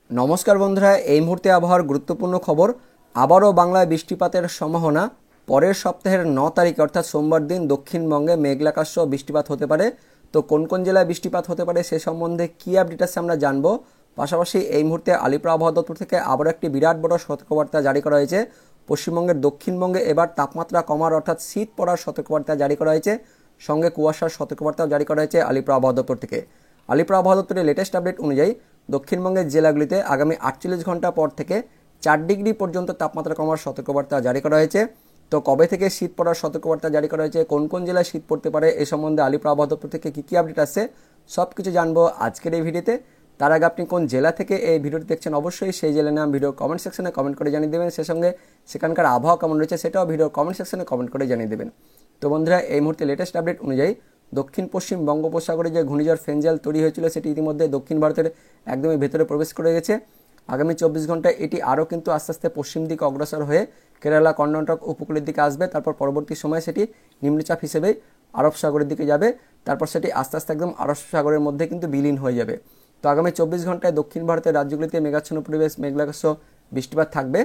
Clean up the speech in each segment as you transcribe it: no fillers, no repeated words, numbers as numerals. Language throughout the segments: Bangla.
নমস্কার বন্ধুরা, এই মুহূর্তে আবহাওয়ার গুরুত্বপূর্ণ খবর। আবারও বাংলায় বৃষ্টিপাতের সম্ভাবনা। পরের সপ্তাহের 9 তারিখ অর্থাৎ সোমবার দিন দক্ষিণবঙ্গে মেঘলাকাশ সহ বৃষ্টিপাত হতে পারে। তো কোন কোন জেলায় বৃষ্টিপাত হতে পারে সে সম্বন্ধে কী আপডেট আছে আমরা জানবো। পাশাপাশি এই মুহূর্তে আলিপুর আবহাওয়া দপ্তর থেকে আবারও একটি বিরাট বড় সতর্কবার্তা জারি করা হয়েছে। পশ্চিমবঙ্গের দক্ষিণবঙ্গে এবার তাপমাত্রা কমার অর্থাৎ শীত পড়ার সতর্কবার্তা জারি করা হয়েছে, সঙ্গে কুয়াশার সতর্কবার্তাও জারি করা হয়েছে আলিপুর আবহাওয়া দপ্তর থেকে। আলিপুর আবহাওয়া দপ্তরের লেটেস্ট আপডেট অনুযায়ী দক্ষিণবঙ্গের জেলাগুলিতে আগামী 48 ঘন্টা পর থেকে 4 ডিগ্রি পর্যন্ত তাপমাত্রা কমার সতর্কবার্তা জারি করা হয়েছে। তো কবে থেকে শীত পড়ার সতর্কবার্তা জারি করা হয়েছে, কোন কোন জেলায় শীত পড়তে পারে, এ সম্বন্ধে আলিপুর আবহাওয়া দপ্তর থেকে কী কী আপডেট আছে সব কিছু জানবো আজকের এই ভিডিওতে। তার আগে আপনি কোন জেলা থেকে এই ভিডিওটি দেখছেন অবশ্যই সেই জেলার নাম ভিডিও কমেন্ট সেকশনে কমেন্ট করে জানিয়ে দেবেন। সে সঙ্গে সেখানকার আবহাওয়া কেমন রয়েছে সেটাও ভিডিও কমেন্ট সেকশনে কমেন্ট করে জানিয়ে দেবেন। তো বন্ধুরা, এই মুহূর্তে লেটেস্ট আপডেট অনুযায়ী দক্ষিণ পশ্চিম বঙ্গোপসাগরে যে ঘূর্ণিঝড় ফেঞ্জাল তৈরি হয়েছিল সেটি ইতিমধ্যে দক্ষিণ ভারতের একদমই ভেতরে প্রবেশ করে গেছে। আগামী 24 ঘন্টায় এটি আরও কিন্তু আস্তে আস্তে পশ্চিম দিকে অগ্রসর হয়ে কেরালা কর্ণাটক উপকূলের দিকে আসবে। তারপর পরবর্তী সময়ে সেটি নিম্নচাপ হিসেবেই আরব সাগরের দিকে যাবে। তারপর সেটি আস্তে আস্তে একদম আরব সাগরের মধ্যে কিন্তু বিলীন হয়ে যাবে। তো আগামী 24 ঘন্টায় দক্ষিণ ভারতের রাজ্যগুলিতে মেঘাচ্ছন্ন পরিবেশ, মেঘলাকাশ বৃষ্টিপাত থাকবে।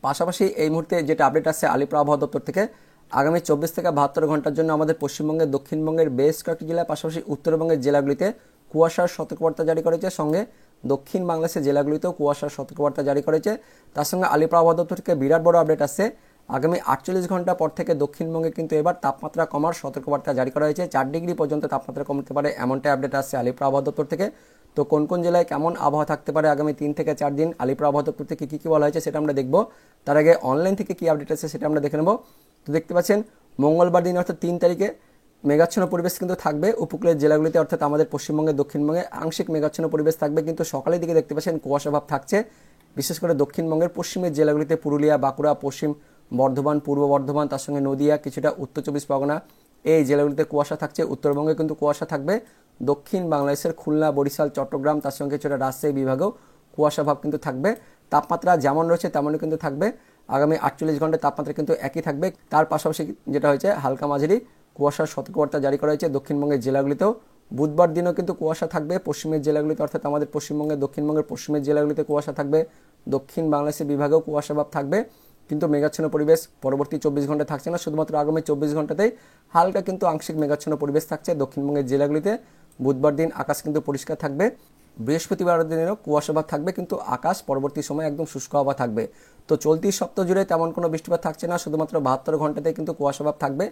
পাশাপাশি এই মুহূর্তে যেটা আপডেট আসছে আলিপুর আবহাওয়া দপ্তর থেকে, আগামী 24 থেকে 72 ঘন্টার জন্য আমাদের পশ্চিমবঙ্গের দক্ষিণবঙ্গের বেশ কয়েকটি জেলা, পাশাপাশি উত্তরবঙ্গের জেলাগুলিতে কুয়াশার সতর্কবার্তা জারি করেছে। সঙ্গে দক্ষিণ বাংলাদেশের জেলাগুলিতেও কুয়াশার সতর্কবার্তা জারি করেছে। তার সঙ্গে আলিপুর আবহাওয়া দপ্তর থেকে বিরাট বড় আপডেট আসছে। আগামী 48 ঘন্টা পর থেকে দক্ষিণবঙ্গে কিন্তু এবার তাপমাত্রা কমার সতর্কবার্তা জারি করা হয়েছে। 4 ডিগ্রি পর্যন্ত তাপমাত্রা কমতে পারে, এমনটাই আপডেট আসছে আলিপুর আবহাওয়া দপ্তর থেকে। তো কোন কোন জেলায় কেমন আবহাওয়া থাকতে পারে আগামী 3 থেকে 4 দিন আলিপুর আবহাওয়া দপ্তর থেকে কী কী বলা হয়েছে সেটা আমরা দেখব। তার আগে অনলাইন থেকে কী আপডেট আছে সেটা আমরা দেখে নেব। তো দেখতে পাচ্ছেন মঙ্গলবার দিন অর্থাৎ 3 তারিখে মেঘাচ্ছন্ন পরিবেশ কিন্তু থাকবে উপকূলের জেলাগুলিতে, অর্থাৎ আমাদের পশ্চিমবঙ্গের দক্ষিণবঙ্গে আংশিক মেঘাচ্ছন্ন পরিবেশ থাকবে, কিন্তু সকালের দিকে দেখতে পাচ্ছেন কুয়াশা ভাব থাকছে। বিশেষ করে দক্ষিণবঙ্গের পশ্চিমের জেলাগুলিতে পুরুলিয়া, বাঁকুড়া, পশ্চিম বর্ধমান, পূর্ব বর্ধমান, তার সঙ্গে নদিয়া, কিছুটা উত্তর 24 পরগনা, এই জেলাগুলিতে কুয়াশা থাকছে। উত্তরবঙ্গে কিন্তু কুয়াশা থাকবে। দক্ষিণ বাংলাদেশের খুলনা, বরিশাল, চট্টগ্রাম, তার সঙ্গে কিছুটা রাজশাহী বিভাগেও কুয়াশা ভাব কিন্তু থাকবে। তাপমাত্রা যেমন রয়েছে তেমনই কিন্তু থাকবে। আগামী 48 ঘন্টায় তাপমাত্রা কিন্তু একই থাকবে। তার পাশাপাশি যেটা হয়েছে হালকা মাঝারি কুয়াশার সতর্কবার্তা জারি করা হয়েছে দক্ষিণবঙ্গের জেলাগুলিতেও। বুধবার দিনও কিন্তু কুয়াশা থাকবে পশ্চিমের জেলাগুলিতে, অর্থাৎ আমাদের পশ্চিমবঙ্গের দক্ষিণবঙ্গের পশ্চিমের জেলাগুলিতে কুয়াশা থাকবে। দক্ষিণ বাংলাদেশের বিভাগেও কুয়াশা ভাব থাকবে, কিন্তু মেঘাচ্ছন্ন পরিবেশ পরবর্তী 24 ঘন্টা থাকছে না। শুধুমাত্র আগামী 24 ঘন্টাতেই হালকা কিন্তু আংশিক মেঘাচ্ছন্ন পরিবেশ থাকছে দক্ষিণবঙ্গের জেলাগুলিতে। বুধবার দিন আকাশ কিন্তু পরিষ্কার থাকবে। বৃহস্পতিবার দিনেরও কুয়াশা ভাব থাকবে, কিন্তু আকাশ পরবর্তী সময় একদম শুষ্ক হওয়া থাকবে। তো চলতি সপ্তাহ জুড়ে তেমন কোনো বৃষ্টিপাত থাকছে না, শুধুমাত্র 72 ঘন্টাতে কিন্তু কুয়াশা ভাব থাকবে।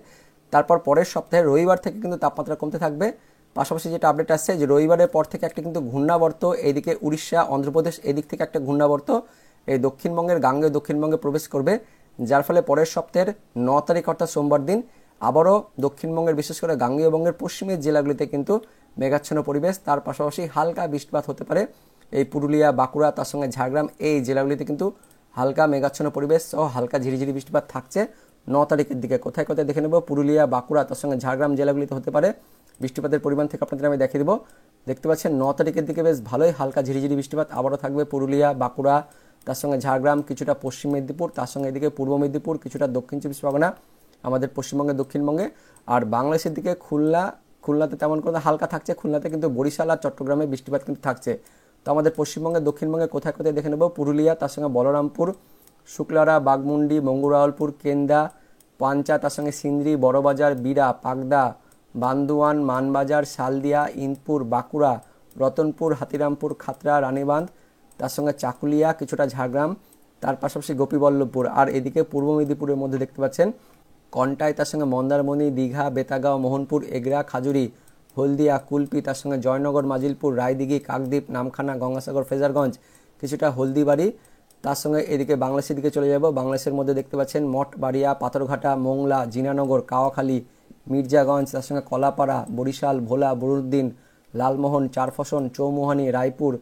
তারপর পরের সপ্তাহে রবিবার থেকে কিন্তু তাপমাত্রা কমতে থাকবে। পাশাপাশি যেটা আপডেট আসছে যে রবিবারের পর থেকে একটা কিন্তু ঘূর্ণাবর্ত এইদিকে উড়িষ্যা, অন্ধ্রপ্রদেশ এদিক থেকে একটা ঘূর্ণাবর্ত এই দক্ষিণবঙ্গের গাঙ্গে দক্ষিণবঙ্গে প্রবেশ করবে, যার ফলে পরের সপ্তাহের 9 তারিখ অর্থাৎ সোমবার দিন আবারও দক্ষিণবঙ্গের বিশেষ করে গাঙ্গেয় বঙ্গের পশ্চিমের জেলাগুলিতে কিন্তু মেঘাচ্ছন্ন পরিবেশ, তার পাশাপাশি হালকা বৃষ্টিপাত হতে পারে। এই পুরুলিয়া, বাঁকুড়া, তার সঙ্গে ঝাড়গ্রাম এই জেলাগুলিতে কিন্তু হালকা মেঘাচ্ছন্ন পরিবেশ সহ হালকা ঝিরিঝিরি বৃষ্টিপাত থাকছে 9 তারিখের দিকে। কোথায় কোথায় দেখে নেব, পুরুলিয়া, বাঁকুড়া, তার সঙ্গে ঝাড়গ্রাম জেলাগুলিতে হতে পারে। বৃষ্টিপাতের পরিমাণ থেকে আপনাদের আমি দেখিয়ে দেবো। দেখতে পাচ্ছেন 9 তারিখের দিকে বেশ ভালোই হালকা ঝিরিঝিরি বৃষ্টিপাত আবারও থাকবে পুরুলিয়া, বাঁকুড়া, তার সঙ্গে ঝাড়গ্রাম, কিছুটা পশ্চিম মেদিনীপুর, তার সঙ্গে এদিকে পূর্ব মেদিনীপুর, কিছুটা দক্ষিণ 24 পরগনা আমাদের পশ্চিমবঙ্গের দক্ষিণবঙ্গে। আর বাংলাদেশের দিকে খুলনাতে তেমন কোনো হালকা থাকছে। খুলনাতে কিন্তু বরিশাল আর চট্টগ্রামে বৃষ্টিপাত কিন্তু থাকছে। তো আমাদের পশ্চিমবঙ্গের দক্ষিণবঙ্গে কোথায় কোথায় দেখে নেব, পুরুলিয়া, তার সঙ্গে বলরামপুর, শুক্লারা, বাগমুন্ডি, মঙ্গুরালপুর, কেন্দা, পাঞ্চা, তার সঙ্গে সিন্দ্রি, বড়বাজার, বিরা, পাকদা, বান্দুয়ান, মানবাজার, শালদিয়া, ইন্দপুর, বাঁকুড়া, রতনপুর, হাতিরামপুর, খাতড়া, রানীবাঁধ, তার সঙ্গে চাকুলিয়া, কিছুটা ঝাড়গ্রাম, তার পাশাপাশি গোপীবল্লভপুর। আর এদিকে পূর্ব মেদিনীপুরের মধ্যে দেখতে পাচ্ছেন কন্টাই, তার সঙ্গে মন্দারমণি, দীঘা, বেতাগাঁও, মোহনপুর, এগরা, খাজুরি, হলদিয়া, কুলপি, তার সঙ্গে জয়নগর, মাজিলপুর, রায়দিঘি, কাকদ্বীপ, নামখানা, গঙ্গাসাগর, ফ্রেজারগঞ্জ, কিছুটা হলদিবাড়ি। তার সঙ্গে এদিকে বাংলাদেশের দিকে চলে যাব। বাংলাদেশের মধ্যে দেখতে পাচ্ছেন মঠবাড়িয়া, পাথরঘাটা, মোংলা, জিনানগর, কাওয়াখালী, মির্জাগঞ্জ, তার সঙ্গে কলাপাড়া, বরিশাল, ভোলা, বরুদ্দিন, লালমোহন, চারফসন, চৌমুহানি, রায়পুর,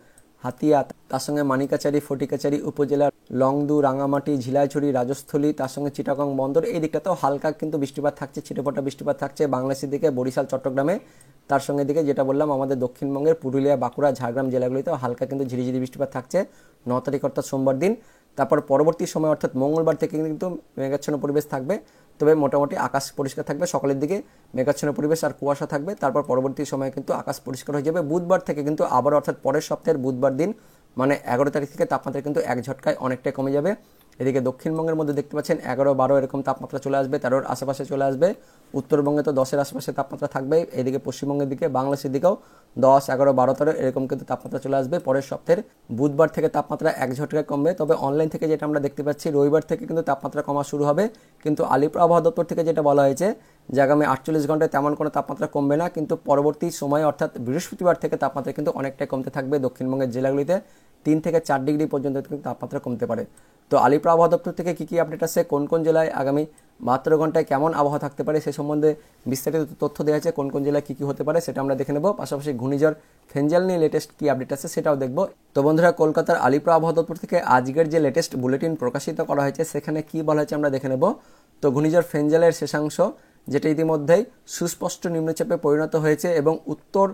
হাতিয়া, তার সঙ্গে মানিকাচারি, ফটিকাচারি উপজেলার লংদু, রাঙামাটি, ঝিলাইছড়ি, রাজস্থলী, তার সঙ্গে চিটাগং বন্দর এই দিকটাতেও হালকা কিন্তু বৃষ্টিপাত থাকছে, ছিটেফোঁটা বৃষ্টিপাত থাকছে বাংলাদেশের দিকে, বরিশাল, চট্টগ্রামে। তার সঙ্গে দিকে যেটা বললাম আমাদের দক্ষিণবঙ্গের পুরুলিয়া, বাঁকুড়া, ঝাড়গ্রাম জেলাগুলিতেও হালকা কিন্তু ঝিরিঝিরি বৃষ্টিপাত থাকছে 9 তারিখ অর্থাৎ সোমবার দিন। তারপর পরবর্তী সময় অর্থাৎ মঙ্গলবার থেকে কিন্তু মেঘাচ্ছন্ন পরিবেশ থাকবে, তবে মোটামুটি আকাশ পরিষ্কার থাকবে। সকালের দিকে মেঘাচ্ছন্ন পরিবেশ আর কুয়াশা থাকবে, তারপর পরবর্তী সময়ে কিন্তু আকাশ পরিষ্কার হয়ে যাবে। বুধবার থেকে কিন্তু আবার অর্থাৎ পরের সপ্তাহের বুধবার দিন মানে 11 তারিখ থেকে তাপমাত্রা কিন্তু এক ঝটকায় অনেকটাই কমে যাবে। এদিকে দক্ষিণবঙ্গের মধ্যে দেখতে পাচ্ছেন 11-12 এরকম তাপমাত্রা চলে আসবে, 13-র আশেপাশে চলে আসবে। উত্তরবঙ্গে তো 10-এর আশেপাশে তাপমাত্রা থাকবেই। এদিকে পশ্চিমবঙ্গের দিকে, বাংলাদেশের দিকেও 10, 11, 12, 13 এরকম কিন্তু তাপমাত্রা চলে আসবে। পরের সপ্তাহের বুধবার থেকে তাপমাত্রা এক ঝটকায় কমবে। তবে অনলাইন থেকে যেটা আমরা দেখতে পাচ্ছি, রবিবার থেকে কিন্তু তাপমাত্রা কমা শুরু হবে। কিন্তু আলিপুর আবহাওয়া দপ্তর থেকে যেটা বলা হয়েছে যে আগামী 48 ঘন্টায় তেমন কোনো তাপমাত্রা কমবে না, কিন্তু পরবর্তী সময়ে অর্থাৎ বৃহস্পতিবার থেকে তাপমাত্রা কিন্তু অনেকটাই কমতে থাকবে। দক্ষিণবঙ্গের জেলাগুলিতে 3 থেকে 4 ডিগ্রি পর্যন্ত কিন্তু তাপমাত্রা কমতে পারে। তো আলিপুর আবহাওয়া দপ্তর থেকে কী কী আপডেট আছে, কোন কোন জেলায় আগামী 72 ঘন্টায় কেমন আবহাওয়া থাকতে পারে সে সম্বন্ধে বিস্তারিত তথ্য দেওয়া আছে, কোন কোন জেলায় কী কী হতে পারে সেটা আমরা দেখে নেব। পাশাপাশি ঘূর্ণিঝড় ফেঞ্জাল নিয়ে লেটেস্ট কী আপডেট আছে সেটাও দেখব। তো বন্ধুরা, কলকাতার আলিপুর আবহাওয়া দপ্তর থেকে আজকের যে লেটেস্ট বুলেটিন প্রকাশিত করা হয়েছে সেখানে কী বলা হয়েছে আমরা দেখে নেব। তো ঘূর্ণিঝড় ফেঞ্জালের শেষাংশ, যেটা ইতিমধ্যেই সুস্পষ্ট নিম্নচাপে পরিণত হয়েছে এবং উত্তর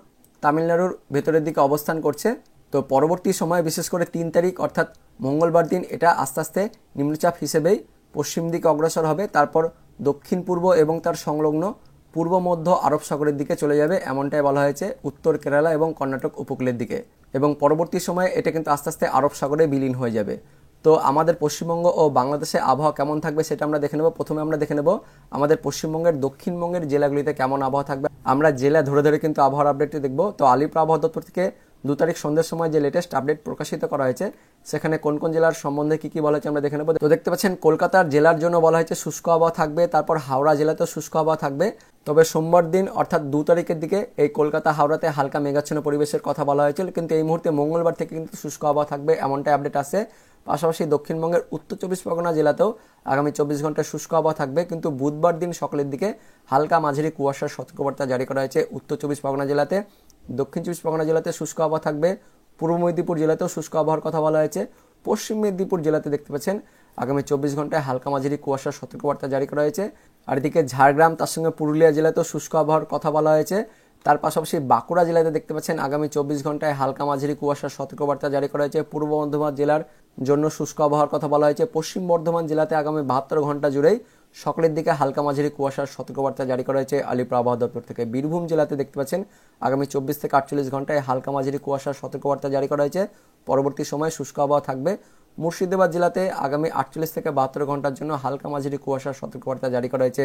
তামিলনাড়ুর ভেতরের দিকে অবস্থান করছে। তো পরবর্তী সময়ে বিশেষ করে 3 তারিখ অর্থাৎ মঙ্গলবার দিন এটা আস্তে আস্তে নিম্নচাপ হিসেবেই পশ্চিম দিকে অগ্রসর হবে, তারপর দক্ষিণ পূর্ব এবং তার সংলগ্ন পূর্ব মধ্য আরব সাগরের দিকে চলে যাবে, এমনটাই বলা হয়েছে উত্তর কেরালা এবং কর্ণাটক উপকূলের দিকে। এবং পরবর্তী সময়ে এটা কিন্তু আস্তে আস্তে আরব সাগরে বিলীন হয়ে যাবে। তো আমাদের পশ্চিমবঙ্গ ও বাংলাদেশে আবহাওয়া কেমন থাকবে সেটা আমরা দেখে নেব। প্রথমে আমরা দেখে নেব আমাদের পশ্চিমবঙ্গের দক্ষিণবঙ্গের জেলাগুলিতে কেমন আবহাওয়া থাকবে। আমরা জেলা ধরে ধরে কিন্তু আবহাওয়ার আপডেটটি দেখব। তো আলিপুর আবহাওয়া দপ্তর থেকে 2 তারিখ সন্ধ্যের সময় যে লেটেস্ট আপডেট প্রকাশিত করা হয়েছে সেখানে কোন কোন জেলার সম্বন্ধে কী কী বলা হয়েছে আমরা দেখে নেব। তো দেখতে পাচ্ছেন কলকাতার জেলার জন্য বলা হয়েছে শুষ্ক আবহাওয়া থাকবে, তারপর হাওড়া জেলাতেও শুষ্ক আবহাওয়া থাকবে। তবে সোমবার দিন অর্থাৎ 2 তারিখের দিকে এই কলকাতা হাওড়াতে হালকা মেঘাচ্ছন্ন পরিবেশের কথা বলা হয়েছিল, কিন্তু এই মুহূর্তে মঙ্গলবার থেকে কিন্তু শুষ্ক আবহাওয়া থাকবে এমনটাই আপডেট আছে। পাশাপাশি দক্ষিণবঙ্গের উত্তর 24 পরগনা জেলাতেও আগামী 24 ঘন্টায় শুষ্ক আবহাওয়া থাকবে, কিন্তু বুধবার দিন সকালের দিকে হালকা মাঝারি কুয়াশার সতর্কবার্তা জারি করা হয়েছে উত্তর 24 পরগনা জেলাতে। দক্ষিণ 24 পরগনা জেলাতে শুষ্ক আবহাওয়া থাকবে, পূর্ব মেদিনীপুর জেলাতেও শুষ্ক আবহাওয়ার কথা বলা হয়েছে। পশ্চিম মেদিনীপুর জেলাতে দেখতে পাচ্ছেন আগামী 24 ঘন্টায় হালকা মাঝারি কুয়াশার সতর্কবার্তা জারি করা হয়েছে। আর এদিকে ঝাড়গ্রাম তার সঙ্গে পুরুলিয়া জেলাতেও শুষ্ক আবহাওয়ার কথা বলা হয়েছে। তার পাশাপাশি বাঁকুড়া জেলাতে দেখতে পাচ্ছেন আগামী 24 ঘন্টায় হালকা মাঝারি কুয়াশার সতর্কবার্তা জারি করা হয়েছে। পূর্ব বর্ধমান জেলার জন্য শুষ্ক আবহাওয়ার কথা বলা হয়েছে। পশ্চিম বর্ধমান জেলাতে আগামী 72 ঘন্টা জুড়েই সকালের দিকে হালকা মাঝারি কুয়াশার সতর্কবার্তা জারি করা হয়েছে আলিপুর আবহাওয়া দপ্তর থেকে। বীরভূম জেলাতে দেখতে পাচ্ছেন আগামী 24 থেকে 48 ঘন্টায় হালকা মাঝারি কুয়াশার সতর্কবার্তা জারি করা হয়েছে, পরবর্তী সময়ে শুষ্ক আবহাওয়া থাকবে। মুর্শিদাবাদ জেলাতে আগামী 48 থেকে 72 ঘন্টার জন্য হালকা মাঝারি কুয়াশার সতর্কবার্তা জারি করা হয়েছে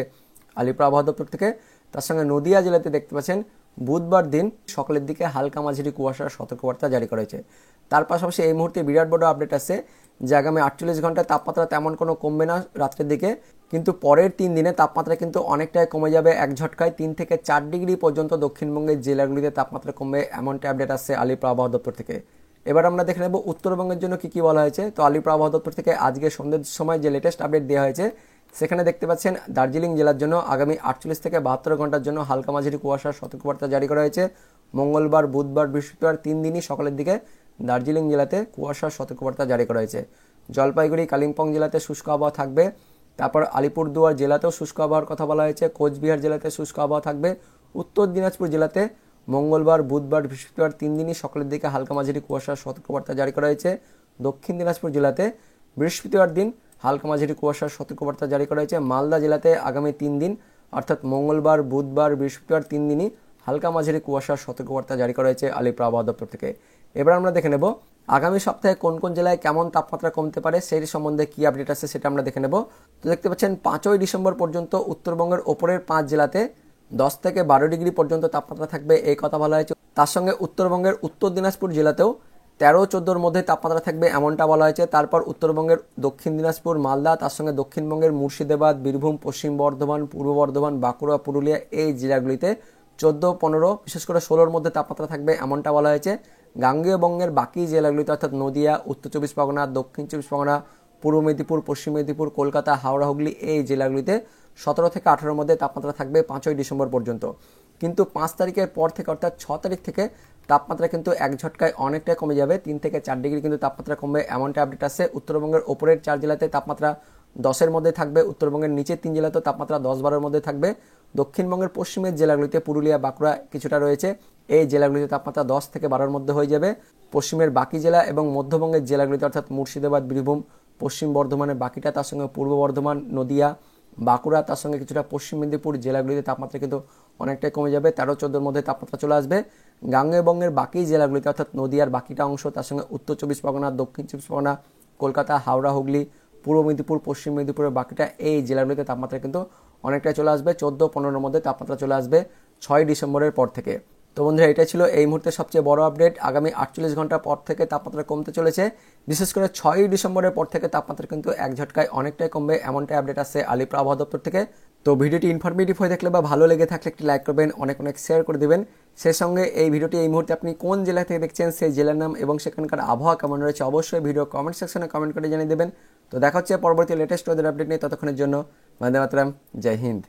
আলিপুর আবহাওয়া দপ্তর থেকে। তার সঙ্গে নদিয়া জেলাতে দেখতে পাচ্ছেন বুধবার দিন সকালের দিকে হালকা মাঝারি কুয়াশার সতর্কবার্তা জারি করা হয়েছে। তার পাশাপাশি এই মুহূর্তে বিরাট বড় আপডেট আছে যে আগামী 48 ঘন্টায় তাপমাত্রা তেমন কোনো কমবে না রাত্রের দিকে, কিন্তু পরের 3 দিনে তাপমাত্রা কিন্তু অনেকটাই কমে যাবে এক ঝটকায়। 3 থেকে 4 ডিগ্রি পর্যন্ত দক্ষিণবঙ্গের জেলাগুলিতে তাপমাত্রা কমবে এমনটা আপডেট আসছে আলিপুর আবহাওয়া দপ্তর থেকে। এবার আমরা দেখে নেব উত্তরবঙ্গের জন্য কী কী বলা হয়েছে। তো আলিপুর আবহাওয়া দপ্তর থেকে আজকে সন্ধ্যের সময় যে লেটেস্ট আপডেট দেওয়া হয়েছে সেখানে দেখতে পাচ্ছেন দার্জিলিং জেলার জন্য আগামী 48 থেকে 72 ঘন্টার জন্য হালকা মাঝারি কুয়াশার সতর্কবার্তা জারি করা হয়েছে। মঙ্গলবার, বুধবার, বৃহস্পতিবার 3 দিনই সকালের দিকে দার্জিলিং জেলাতে কুয়াশার সতর্কবার্তা জারি করা হয়েছে। জলপাইগুড়ি, কালিম্পং জেলাতে শুষ্ক আবহাওয়া থাকবে। তারপর আলিপুরদুয়ার জেলাতেও শুষ্ক আবহাওয়ার কথা বলা হয়েছে। কোচবিহার জেলাতে শুষ্ক আবহাওয়া থাকবে। উত্তর দিনাজপুর জেলাতে মঙ্গলবার, বুধবার, বৃহস্পতিবার 3 দিনই সকালের দিকে হালকা মাঝারি কুয়াশার সতর্কবার্তা জারি করা হয়েছে। দক্ষিণ দিনাজপুর জেলাতে বৃহস্পতিবার দিন হালকা মাঝারি কুয়াশার সতর্কবার্তা জারি করা হয়েছে। মালদা জেলাতে আগামী 3 দিন অর্থাৎ মঙ্গলবার, বুধবার, বৃহস্পতিবার 3 দিনই হালকা মাঝারি কুয়াশার সতর্কবার্তা জারি করা হয়েছে আলিপুর আবহাওয়া দপ্তর থেকে। এবার আমরা দেখে নেব আগামী সপ্তাহে কোন কোন জেলায় কেমন তাপমাত্রা কমতে পারে সেই সম্বন্ধে কি আপডেট আছে সেটা আমরা দেখে নেব। তো দেখতে পাচ্ছেন 5ই ডিসেম্বর পর্যন্ত উত্তরবঙ্গের ওপরের 5 জেলাতে 10 থেকে 12 ডিগ্রি পর্যন্ত তাপমাত্রা থাকবে এই কথা বলা হয়েছে। তার সঙ্গে উত্তরবঙ্গের উত্তর দিনাজপুর জেলাতেও 13-14 মধ্যে তাপমাত্রা থাকবে এমনটা বলা হয়েছে। তারপর উত্তরবঙ্গের দক্ষিণ দিনাজপুর, মালদা, তার সঙ্গে দক্ষিণবঙ্গের মুর্শিদাবাদ, বীরভূম, পশ্চিম বর্ধমান, পূর্ব বর্ধমান, বাঁকুড়া, পুরুলিয়া এই জেলাগুলিতে 14-15 বিশেষ করে 16-র মধ্যে তাপমাত্রা থাকবে এমনটা বলা হয়েছে। গাঙ্গেয় বঙ্গের বাকি জেলাগুলিতে অর্থাৎ নদিয়া, উত্তর 24 পরগনা, দক্ষিণ 24 পরগনা, পূর্ব মেদিনীপুর, পশ্চিম মেদিনীপুর, কলকাতা, হাওড়া, হুগলি এই জেলাগুলিতে 17 থেকে 18-র মধ্যে তাপমাত্রা থাকবে 5ই ডিসেম্বর পর্যন্ত। কিন্তু 5 তারিখের পর থেকে অর্থাৎ 6 তারিখ থেকে তাপমাত্রা কিন্তু এক ঝটকায় অনেকটাই কমে যাবে, 3 থেকে 4 ডিগ্রি কিন্তু তাপমাত্রা কমবে এমনটা আপডেট আছে। উত্তরবঙ্গের ওপরের 4 জেলাতে তাপমাত্রা 10-এর মধ্যে থাকবে, উত্তরবঙ্গের নিচের 3 জেলাতেও তাপমাত্রা 10-12-এর মধ্যে থাকবে। দক্ষিণবঙ্গের পশ্চিমের জেলাগুলিতে পুরুলিয়া, বাঁকুড়া কিছুটা রয়েছে, এই জেলাগুলিতে তাপমাত্রা 10 থেকে 12-এর মধ্যে হয়ে যাবে। পশ্চিমের বাকি জেলা এবং মধ্যবঙ্গের জেলাগুলিতে অর্থাৎ মুর্শিদাবাদ, বীরভূম, পশ্চিম বর্ধমানের বাকিটা, তার সঙ্গে পূর্ব বর্ধমান, নদিয়া, বাঁকুড়া, তার সঙ্গে কিছুটা পশ্চিম মেদিনীপুর জেলাগুলিতে তাপমাত্রা কিন্তু অনেকটাই কমে যাবে, 13-14-র মধ্যে তাপমাত্রা চলে আসবে। গাঙ্গেয়বঙ্গের বাকি জেলাগুলিতে অর্থাৎ নদিয়ার বাকিটা অংশ, তার সঙ্গে উত্তর চব্বিশ পরগনা, দক্ষিণ চব্বিশ পরগনা, কলকাতা, হাওড়া, হুগলি, পূর্ব মেদিনীপুর, পশ্চিম মেদিনীপুরের বাকিটা এই জেলাগুলিতে তাপমাত্রা কিন্তু অনেকটাই চলে আসবে। 14-15-র মধ্যে তাপমাত্রা চলে আসবে 6 ডিসেম্বরের পর থেকে। তো বন্ধুরা, এটা ছিল এই মুহূর্তে সবচেয়ে বড় আপডেট। আগামী 48 ঘন্টা পর থেকে তাপমাত্রা কমতে চলেছে। বিশেষ করে 6 ডিসেম্বরের পর থেকে তাপমাত্রা কিন্তু এক ঝটকায় অনেকটাই কমবে, এমনটাই আপডেট আসছে আলিপুর আবহাওয়া দপ্তর থেকে। তো ভিডিওটি ইনফরমেটিভ হয়ে থাকলে বা ভালো লেগে থাকলে একটি লাইক করবেন, অনেক শেয়ার করে দেবেন। সেই সঙ্গে এই ভিডিওটি এই মুহূর্তে আপনি কোন জেলা থেকে দেখছেন, সেই জেলার নাম এবং সেখানকার আবহাওয়া কেমন রয়েছে অবশ্যই ভিডিও কমেন্ট সেকশনে কমেন্ট করে জানিয়ে দেবেন। তো দেখা হচ্ছে পরবর্তী লেটেস্ট ওয়েদার আপডেট নিয়ে। ততক্ষণের জন্য বন্দে মাতরম, জয় হিন্দ।